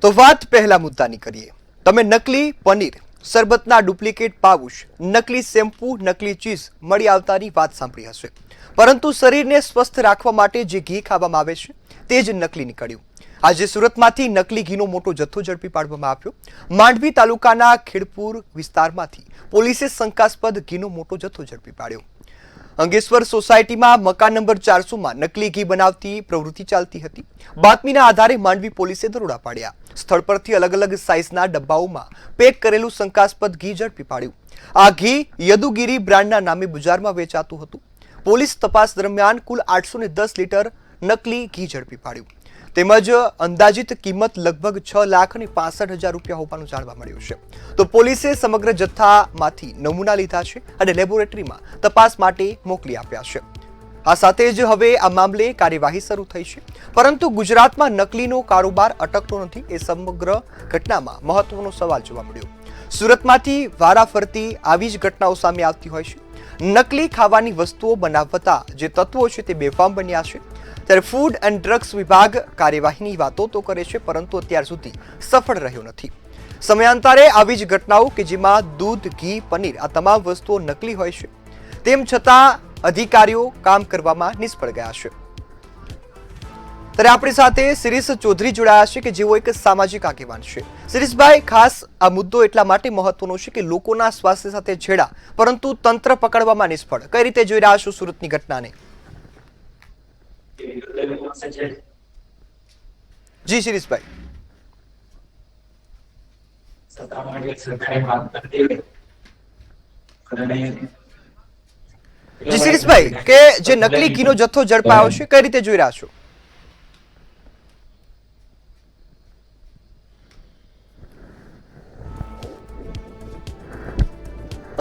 તો વાત પહેલા મુદ્દાની કરીએ. તમે નકલી પનીર, શરબતના ડુપ્લિકેટ પાઉચ, નકલી શેમ્પૂ, નકલી ચીઝ મળી આવતાની વાત સાંભળી હશે. પરંતુ શરીરને સ્વસ્થ રાખવા માટે જે ઘી ખાવામાં આવે છે તે જ નકલી નીકળ્યું. આજે સુરતમાંથી નકલી ઘીનો મોટો જથ્થો ઝડપી પાડવામાં આવ્યો. માંડવી તાલુકાના ખેડપુર વિસ્તારમાંથી પોલીસે શંકાસ્પદ ઘીનો મોટો જથ્થો ઝડપી પાડ્યો. અંગેશ્વર સોસાયટીમાં મકાન નંબર 400માં નકલી ઘી બનાવતી પ્રવૃત્તિ ચાલતી હતી. બાતમીના આધારે માંડવી પોલીસે દરોડા પાડ્યા. સ્થળ પરથી અલગ અલગ સાઇઝના ડબ્બાઓમાં પેક કરેલું શંકાસ્પદ ઘી ઝડપી પાડ્યું. આ ઘી યદુગીરી બ્રાન્ડના નામે બજારમાં વેચાતું હતું. પોલીસ તપાસ દરમિયાન કુલ 810 લીટર નકલી ઘી ઝડપી પાડ્યું. તેમજ અંદાજિત કિંમત લગભગ 6,65,000 રૂપિયા હોવાનું જાણવા મળ્યું છે. તો પોલીસે સમગ્ર જથ્થામાંથી નમૂના લીધા છે અને લેબોરેટરીમાં તપાસ માટે મોકલી આપ્યા છે. આ સાથે જ હવે આ મામલે કાર્યવાહી શરૂ થઈ છે. પરંતુ ગુજરાતમાં નકલીનો કારોબાર અટકતો નથી એ સમગ્ર ઘટનામાં મહત્વનો સવાલ જોવા મળ્યો. સુરતમાંથી વારાફરતી આવી જ ઘટનાઓ સામે આવતી હોય છે. નકલી ખાવાની વસ્તુઓ બનાવતા જે તત્વો છે તે બેફામ બન્યા છે. ત્યારે ફૂડ એન્ડ ડ્રગ્સ વિભાગ કાર્યવાહીની વાતો તો કરે છે, પરંતુ અત્યાર સુધી સફળ રહ્યો નથી. સમયાંતરે આવી જ ઘટનાઓ કે જેમાં દૂધ, ઘી, પનીર આ તમામ વસ્તુઓ નકલી હોય છે, તેમ છતાં અધિકારીઓ કામ કરવામાં નિષ્ફળ ગયા છે. ત્યારે આપણી સાથે શિરીષ ચૌધરી જોડાયા છે કે જેઓ એક સામાજિક આગેવાન છે. શિરીષભાઈ, ખાસ આ મુદ્દો એટલા માટે મહત્વનો છે કે લોકોના સ્વાસ્થ્ય સાથે છેડા, પરંતુ તંત્ર પકડવામાં નિષ્ફળ. કઈ રીતે જોઈ રહ્યા છો સુરતની ઘટનાને? જી શિરીષભાઈ. જી શિરીષભાઈ, કે જે નકલી ઘીનો જથ્થો ઝડપાયો છે, કઈ રીતે જોઈ રહ્યા છો?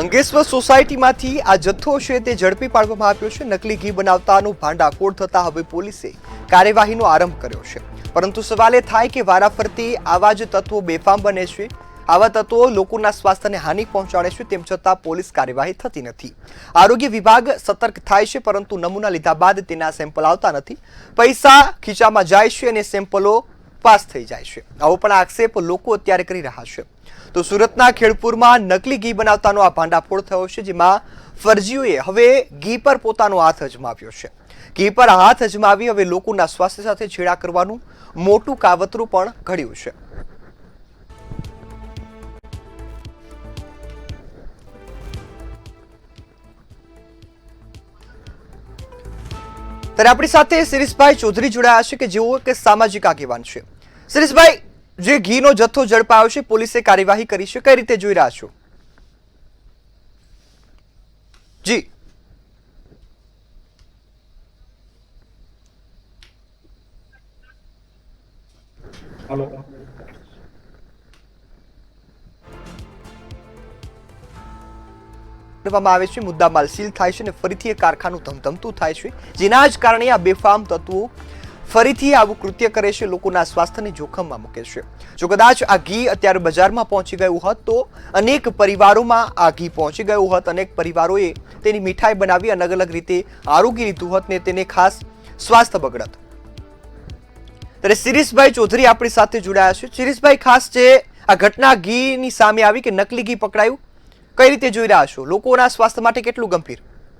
અંગેશ્વર સોસાયટીમાંથી આ જથ્થો છે તે ઝડપી પાડવામાં આવ્યો છે. નકલી ઘી બનાવતાનું ભાંડાફોડ થતા હવે પોલીસે કાર્યવાહીનો આરંભ કર્યો છે. પરંતુ સવાલ એ થાય કે વારાફરતી આવા જ તત્વો બેફામ બને છે, આવા તત્વો લોકોના સ્વાસ્થ્યને હાનિ પહોંચાડે છે, તેમ છતાં પોલીસ કાર્યવાહી થતી નથી. આરોગ્ય વિભાગ સતર્ક થાય છે, પરંતુ નમૂના લીધા બાદ તેના સેમ્પલ આવતા નથી. પૈસા ખીચામાં જાય છે અને સેમ્પલો પાસ થઈ જાય છે. આવો પણ આક્ષેપ લોકો અત્યારે કરી રહ્યા છે. તો સુરતના ખેડપુરમાં નકલી ઘી બનાવતાનો આ ભાંડાફોડ થયો છે, જેમાં ફરજીઓએ હવે ઘી પર પોતાનો હાથ અજમાવ્યો છે. ઘી પર હાથ અજમાવી હવે લોકોના સ્વાસ્થ્ય સાથે છેડા કરવાનું મોટું કાવતરું પણ ઘડ્યું છે. ત્યારે આપણી સાથે શિરીષભાઈ ચૌધરી જોડાયા છે કે જેઓ એક સામાજિક આગેવાન છે. શિરીષભાઈ, જે ઘીનો જથ્થો ઝડપાયો છે, પોલીસે કાર્યવાહી કરી છે, કઈ રીતે જોઈ રહ્યા છો? જી. આવે છે, મુદ્દામાલ સીલ થાય છે અને ફરીથી એ કારખાનું ધમધમતું થાય છે, જેના જ કારણે આ બેફામ તત્વો ફરીથી આવું કૃત્ય કરે છે, લોકોના સ્વાસ્થ્યને જોખમમાં મૂકે છે. જો કદાચ આ ઘી અત્યારે બજારમાં પહોંચી ગયું હોત તો અનેક પરિવારોમાં આ ઘી પહોંચી ગયું હોત, અનેક પરિવારોએ તેની મીઠાઈ બનાવી અલગ અલગ રીતે આરોગી લીધું હોત ને તેને ખાસ સ્વાસ્થ્ય બગડત. ત્યારે શિરીષભાઈ ચૌધરી આપણી સાથે જોડાયા છે. શિરીષભાઈ, ખાસ જે આ ઘટના ઘીની સામે આવી કે નકલી ઘી પકડાયું, કઈ રીતે જોઈ રહ્યા છો? લોકોના સ્વાસ્થ્ય માટે કેટલું ગંભીર?